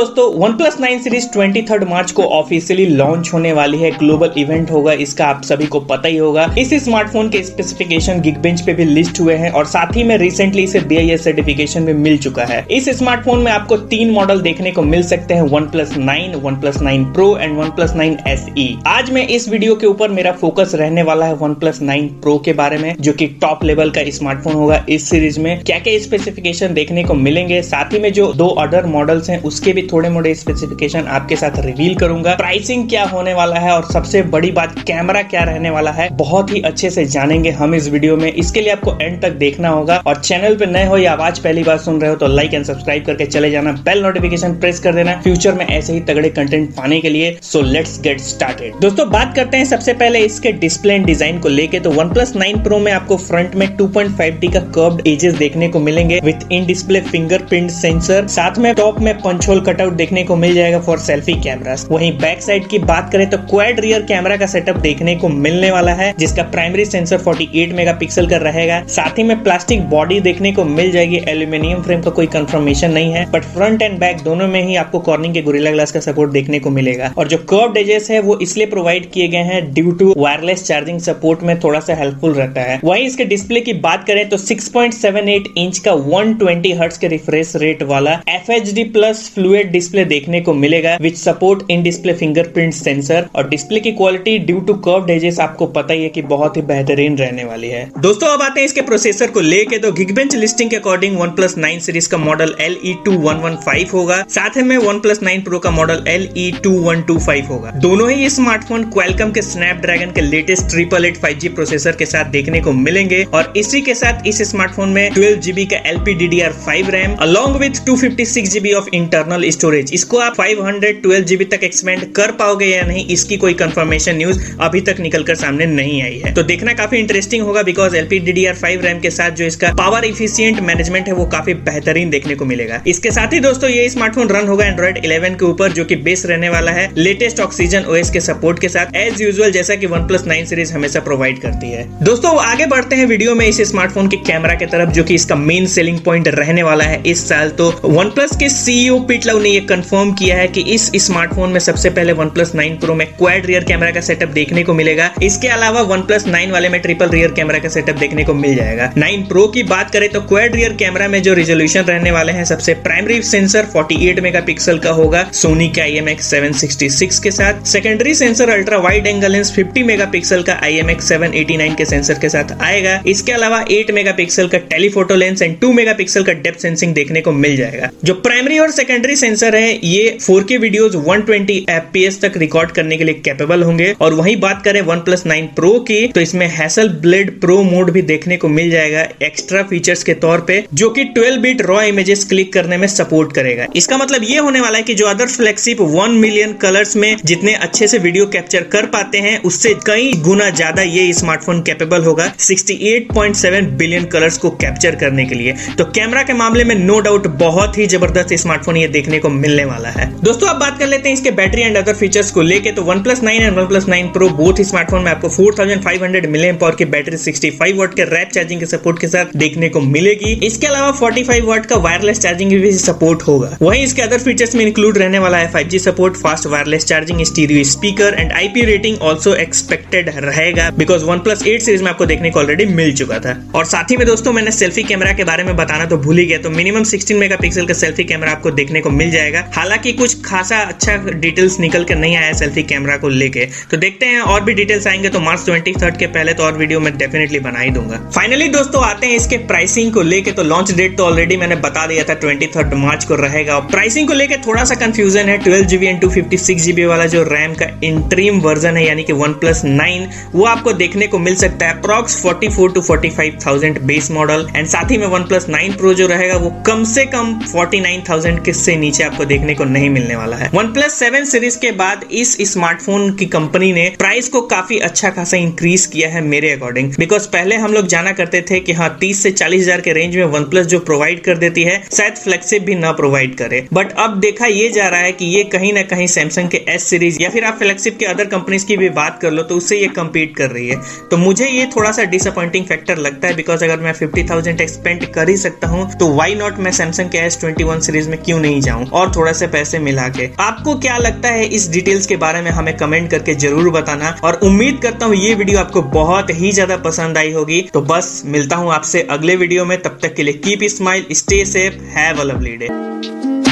दोस्तों OnePlus 9 series 23 मार्च को officially launch होने वाली है। ग्लोबल इवेंट होगा, इसका आप सभी को पता ही होगा। इस स्मार्टफोन के स्पेसिफिकेशन Geekbench पे भी लिस्ट हुए हैं और साथ ही में रिसेंटली इसे BIS सर्टिफिकेशन भी मिल चुका है। इस स्मार्टफोन में आपको 3 मॉडल देखने को मिल सकते हैं, OnePlus 9, OnePlus 9 Pro and OnePlus 9 SE। आज मैं इस वीडियो के ऊपर मेरा फोकस रहने वाला है OnePlus 9 Pro के बारे में, जो कि टॉप लेवल का स्मार्टफोन होगा। इस सीरीज में क्या क्या स्पेसिफिकेशन देखने को मिलेंगे, साथ ही में जो 2 अदर मॉडल्स हैं उसके भी थोड़े मोड़े स्पेसिफिकेशन आपके साथ रिवील करूंगा। प्राइसिंग क्या होने वाला है और सबसे बड़ी बात कैमरा क्या रहने वाला है, बहुत ही अच्छे से जानेंगे हम इस वीडियो में। इसके लिए आपको एंड तक देखना होगा और चैनल पे नए हो या आवाज पहली बार सुन रहे हो तो लाइक एंड सब्सक्राइब करके चले जाना, बेल नोटिफिकेशन प्रेस कर देना फ्यूचर में ऐसे ही तगड़े कंटेंट पाने के लिए। So let's get started. दोस्तों बात करते हैं सबसे पहले इसके डिस्प्ले एंड डिजाइन को लेके। तो OnePlus 9 Pro में आपको फ्रंट में 2.5D का कर्व्ड एजेस देखने को मिलेंगे with in display fingerprint sensor. साथ में टॉप में पंच होल कटआउट देखने को मिल जाएगा फॉर सेल्फी कैमरास। वहीं बैक साइड की बात करें तो क्वाड रियर कैमरा का सेटअप देखने को मिलने वाला है, जिसका प्राइमरी सेंसर 48 मेगापिक्सल का रहेगा। साथ ही में प्लास्टिक बॉडी देखने को मिल जाएगी। एल्यूमिनियम फ्रेम का कोई कंफर्मेशन नहीं है, बट फ्रंट एंड बैक दोनों में ही आपको कॉर्निंग के गोरिल्ला ग्लास का सपोर्ट देखने को मिलेगा। और जो कर्व्ड एजेस है वो इसलिए प्रोवाइड किए गए हैं due to wireless charging support में थोड़ा सा हेल्पफुल रहता है। वहीं इसके डिस्प्ले की बात करें तो 6.78 इंच का 120 हर्ट्ज के रिफ्रेश रेट वाला FHD प्लस फ्लूइड डिस्प्ले देखने को मिलेगा which support in display fingerprint sensor. और डिस्प्ले की quality due to curved edges आपको पता ही है कि बहुत ही बेहतरीन रहने वाली है। दोस्तों अब आते हैं इसके प्रोसेसर को लेके। तो Geekbench लिस्टिंग के अकॉर्डिंग OnePlus 9 सीरीज का मॉडल LE2115 होगा। साथ में OnePlus 9 Pro का मॉडल LE2125 होगा। दोनों ही स्मार्टफोन क्वालकॉम के स्नैपड्रैगन के लेटेस्ट 888 5G प्रोसेसर के साथ देखने को मिलेंगे और इसी के साथ इस स्मार्टफोन में 12GB का LPDDR5 RAM along with 256GB of internal storage. इसको आप 512GB तक एक्सपेंड कर पाओगे या नहीं, इसकी कोई कंफर्मेशन न्यूज अभी तक निकलकर सामने नहीं आई है। तो देखना काफी इंटरेस्टिंग होगा बिकॉज LPDDR5 रैम के साथ जो इसका पावर इफिशिएंट मैनेजमेंट है वो काफी बेहतरीन देखने को मिलेगा। इसके साथ ही दोस्तों ये स्मार्टफोन रन होगा Android 11 के ऊपर, जो कि बेस रहने वाला है लेटेस्ट ऑक्सीजन OS के सपोर्ट के साथ, एज यूजुअल जैसा कि OnePlus 9 सीरीज हमेशा प्रोवाइड करती है। दोस्तों आगे बढ़ते हैं वीडियो में इस स्मार्टफोन के कैमरा की तरफ, जो कि इसका मेन सेलिंग पॉइंट रहने वाला है इस साल। तो OnePlus के CEO पीट लव ने ये कंफर्म किया है कि इस स्मार्टफोन में सबसे पहले OnePlus 9 Pro में क्वाड रियर कैमरा का सेटअप देखने को मिलेगा। इसके अलावा OnePlus 9 वाले में ट्रिपल रियर कैमरा का सेटअप देखने को मिल जाएगा। 9 Pro की बात करें तो क्वाड रियर कैमरा में जो रिजोल्यूशन रहने वाले हैं, सबसे प्राइमरी सेंसर 48 मेगापिक्सल का होगा सोनी का IMX766 के साथ। Secondary sensor ultra wide angle lens 50 megapixel का IMX789 के सेंसर के साथ आएगा। इसके अलावा 8 मेगापिक्सल का टेलीफोटो लेंस एंड 2 मेगापिक्सल का डेप्थ सेंसिंग देखने को मिल जाएगा। जो प्राइमरी और सेकेंडरी सेंसर है ये 4K वीडियोस 120 FPS तक रिकॉर्ड करने के लिए कैपेबल होंगे। और वहीं बात करें OnePlus 9 Pro की तो इसमें हैसलब्लेड प्रो मोड भी देखने को मिल जाएगा एक्स्ट्रा फीचर्स के तौर पे, जो कि 12 बिट रॉ इमेजेस क्लिक करने में सपोर्ट करेगा। इसका मतलब ये होने वाला है कि जो अदर फ्लैगशिप 1 मिलियन कलर्स में जितने अच्छे से वीडियो कैप्चर कर पाते हैं, उससे कई गुना ज्यादा ये स्मार्टफोन कैपेबल होगा 68.7 बिलियन कलर्स को कैप्चर करने के लिए। तो कैमरा के मामले में नो डाउट बहुत ही जबरदस्त स्मार्टफोन ये देखने को मिलने वाला है। दोस्तों अब बात कर लेते हैं इसके बैटरी एंड अदर फीचर्स को लेके। तो OnePlus 9 and OnePlus 9 Pro both smartphone में आपको 4500 mAh की बैटरी 65 वाट के रैप चार्जिंग के सपोर्ट के साथ देखने को मिलेगी। इसके अलावा 45 वाट का वायरलेस चार्जिंग भी सपोर्ट होगा। वहीं इसके अदर फीचर्स में इंक्लूड रहने वाला है 5G support, fast wireless charging, stereo speaker and IP rating also expected रहेगा बिकॉज OnePlus 8 सीरीज में आपको देखने को ऑलरेडी मिल चुका था। और साथ ही में दोस्तों मैंने सेल्फी कैमरा के बारे में बताना तो भूल ही गया, तो मिनिमम 16 मेगापिक्सल का सेल्फी कैमरा आपको देखने को मिल जाएगा। हालांकि कुछ खासा अच्छा डिटेल्स निकल के नहीं आया सेल्फी कैमरा को लेके, तो देखते हैं और भी डिटेल्स आएंगे तो मार्च 23 के पहले तो और वीडियो में डेफिनेटली बना ही दूंगा। फाइनली दोस्तों आते हैं इसके प्राइसिंग को लेके। तो लॉन्च डेट तो ऑलरेडी मैंने बता दिया था 23 मार्च को रहेगा। और प्राइसिंग को लेके थोड़ा सा कंफ्यूजन है। 12GB एंड 256GB वाला जो रैम का इंट्रीम वर्जन है यानी कि OnePlus 9, वो आपको देखने को मिल सकता है approx 44 to 45,000 base model. And साथ ही में OnePlus 9 Pro जो रहेगा वो कम से कम 49,000 के से नीचे आपको देखने को नहीं मिलने वाला है। OnePlus 7 सीरीज के बाद इस स्मार्टफोन की कंपनी ने प्राइस को काफी अच्छा खासा इंक्रीज किया है मेरे अकॉर्डिंग, बिकॉज पहले हम लोग जाना करते थे कि हाँ 30 से 40 हजार के रेंज में OnePlus जो प्रोवाइड कर देती है शायद फ्लैगशिप भी ना प्रोवाइड करे, बट अब देखा ये जा रहा है कि ये कहीं ना कहीं सैमसंग के S सीरीज या फिर आप फ्लैगशिप के अदर कंपनीज की भी बात कर लो तो उससे ये कम्पीट कर रही है। तो मुझे ये थोड़ा सा डिसअपॉइंटिंग फैक्टर लगता है बिकॉज अगर मैं 50,000 एक्सपेंड कर ही सकता हूँ तो वाई नॉट मैं सैमसंग के S21 सीरीज में क्यों नहीं जाऊँ। और थोड़ा से पैसे मिला के। आपको क्या लगता है इस डिटेल्स के बारे में हमें कमेंट करके जरूर बताना, और उम्मीद करता हूँ ये वीडियो आपको बहुत ही ज्यादा पसंद आई होगी। तो बस मिलता हूँ आपसे अगले वीडियो में, तब तक के लिए keep smile, stay safe, have a lovely day.